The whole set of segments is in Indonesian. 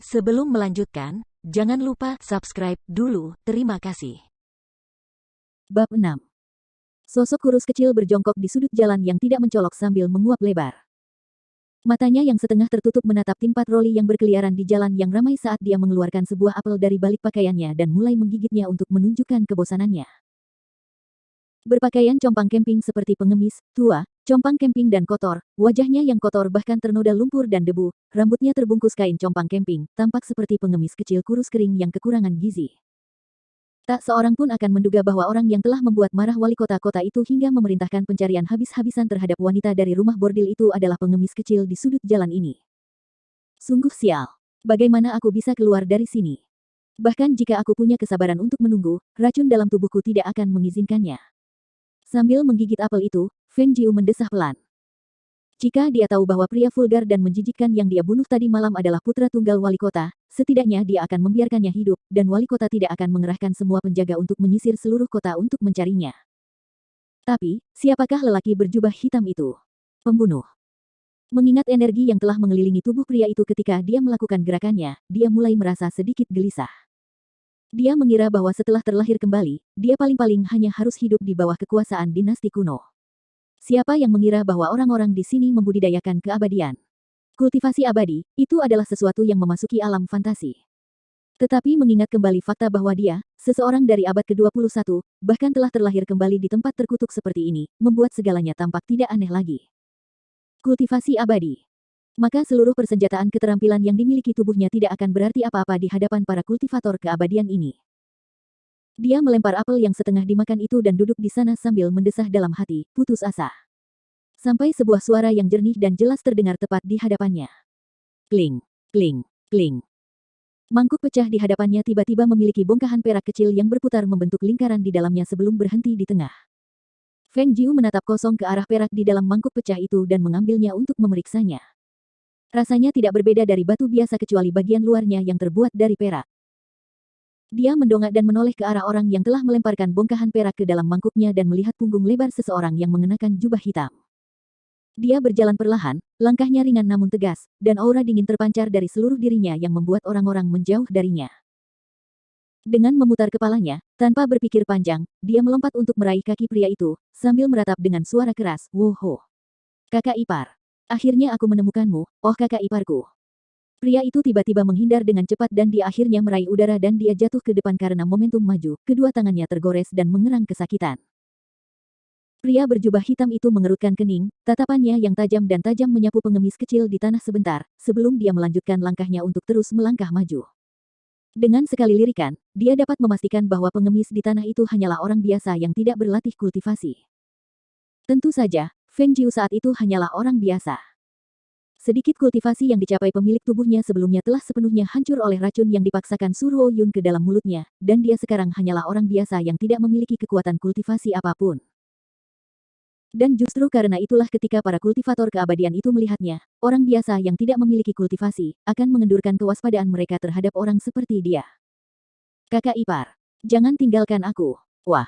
Sebelum melanjutkan, jangan lupa subscribe dulu, terima kasih. Bab 6. Sosok kurus kecil berjongkok di sudut jalan yang tidak mencolok sambil menguap lebar. Matanya yang setengah tertutup menatap tim patroli yang berkeliaran di jalan yang ramai saat dia mengeluarkan sebuah apel dari balik pakaiannya dan mulai menggigitnya untuk menunjukkan kebosanannya. Berpakaian compang camping seperti pengemis, tua, compang camping dan kotor, wajahnya yang kotor bahkan ternoda lumpur dan debu, rambutnya terbungkus kain compang camping, tampak seperti pengemis kecil kurus kering yang kekurangan gizi. Tak seorang pun akan menduga bahwa orang yang telah membuat marah wali kota itu hingga memerintahkan pencarian habis-habisan terhadap wanita dari rumah bordil itu adalah pengemis kecil di sudut jalan ini. Sungguh sial. Bagaimana aku bisa keluar dari sini? Bahkan jika aku punya kesabaran untuk menunggu, racun dalam tubuhku tidak akan mengizinkannya. Sambil menggigit apel itu, Feng Jiu mendesah pelan. Jika dia tahu bahwa pria vulgar dan menjijikkan yang dia bunuh tadi malam adalah putra tunggal wali kota, setidaknya dia akan membiarkannya hidup, dan wali kota tidak akan mengerahkan semua penjaga untuk menyisir seluruh kota untuk mencarinya. Tapi, siapakah lelaki berjubah hitam itu? Pembunuh. Mengingat energi yang telah mengelilingi tubuh pria itu ketika dia melakukan gerakannya, dia mulai merasa sedikit gelisah. Dia mengira bahwa setelah terlahir kembali, dia paling-paling hanya harus hidup di bawah kekuasaan dinasti kuno. Siapa yang mengira bahwa orang-orang di sini membudidayakan keabadian? Kultivasi abadi, itu adalah sesuatu yang memasuki alam fantasi. Tetapi mengingat kembali fakta bahwa dia, seseorang dari abad ke-21, bahkan telah terlahir kembali di tempat terkutuk seperti ini, membuat segalanya tampak tidak aneh lagi. Kultivasi abadi. Maka seluruh persenjataan keterampilan yang dimiliki tubuhnya tidak akan berarti apa-apa di hadapan para kultivator keabadian ini. Dia melempar apel yang setengah dimakan itu dan duduk di sana sambil mendesah dalam hati, putus asa. Sampai sebuah suara yang jernih dan jelas terdengar tepat di hadapannya. Kling, kling, kling. Mangkuk pecah di hadapannya tiba-tiba memiliki bongkahan perak kecil yang berputar membentuk lingkaran di dalamnya sebelum berhenti di tengah. Feng Jiu menatap kosong ke arah perak di dalam mangkuk pecah itu dan mengambilnya untuk memeriksanya. Rasanya tidak berbeda dari batu biasa kecuali bagian luarnya yang terbuat dari perak. Dia mendongak dan menoleh ke arah orang yang telah melemparkan bongkahan perak ke dalam mangkuknya dan melihat punggung lebar seseorang yang mengenakan jubah hitam. Dia berjalan perlahan, langkahnya ringan namun tegas, dan aura dingin terpancar dari seluruh dirinya yang membuat orang-orang menjauh darinya. Dengan memutar kepalanya, tanpa berpikir panjang, dia melompat untuk meraih kaki pria itu, sambil meratap dengan suara keras, "Woho! Kakak ipar! Akhirnya aku menemukanmu, oh kakak iparku." Pria itu tiba-tiba menghindar dengan cepat dan dia akhirnya meraih udara dan dia jatuh ke depan karena momentum maju, kedua tangannya tergores dan mengerang kesakitan. Pria berjubah hitam itu mengerutkan kening, tatapannya yang tajam dan tajam menyapu pengemis kecil di tanah sebentar, sebelum dia melanjutkan langkahnya untuk terus melangkah maju. Dengan sekali lirikan, dia dapat memastikan bahwa pengemis di tanah itu hanyalah orang biasa yang tidak berlatih kultivasi. Tentu saja, Feng Jiu saat itu hanyalah orang biasa. Sedikit kultivasi yang dicapai pemilik tubuhnya sebelumnya telah sepenuhnya hancur oleh racun yang dipaksakan Su Ruoyun ke dalam mulutnya, dan dia sekarang hanyalah orang biasa yang tidak memiliki kekuatan kultivasi apapun. Dan justru karena itulah ketika para kultivator keabadian itu melihatnya, orang biasa yang tidak memiliki kultivasi, akan mengendurkan kewaspadaan mereka terhadap orang seperti dia. Kakak ipar, jangan tinggalkan aku. Wah,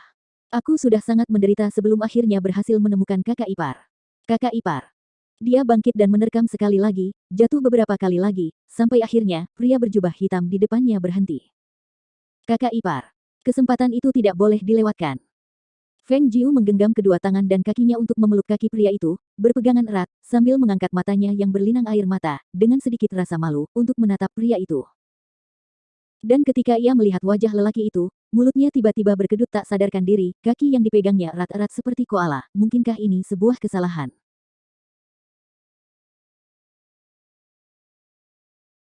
aku sudah sangat menderita sebelum akhirnya berhasil menemukan kakak ipar. Kakak ipar. Dia bangkit dan menerkam sekali lagi, jatuh beberapa kali lagi, sampai akhirnya, pria berjubah hitam di depannya berhenti. Kakak ipar. Kesempatan itu tidak boleh dilewatkan. Feng Jiu menggenggam kedua tangan dan kakinya untuk memeluk kaki pria itu, berpegangan erat, sambil mengangkat matanya yang berlinang air mata, dengan sedikit rasa malu, untuk menatap pria itu. Dan ketika ia melihat wajah lelaki itu, mulutnya tiba-tiba berkedut tak sadarkan diri, kaki yang dipegangnya erat-erat seperti koala, mungkinkah ini sebuah kesalahan?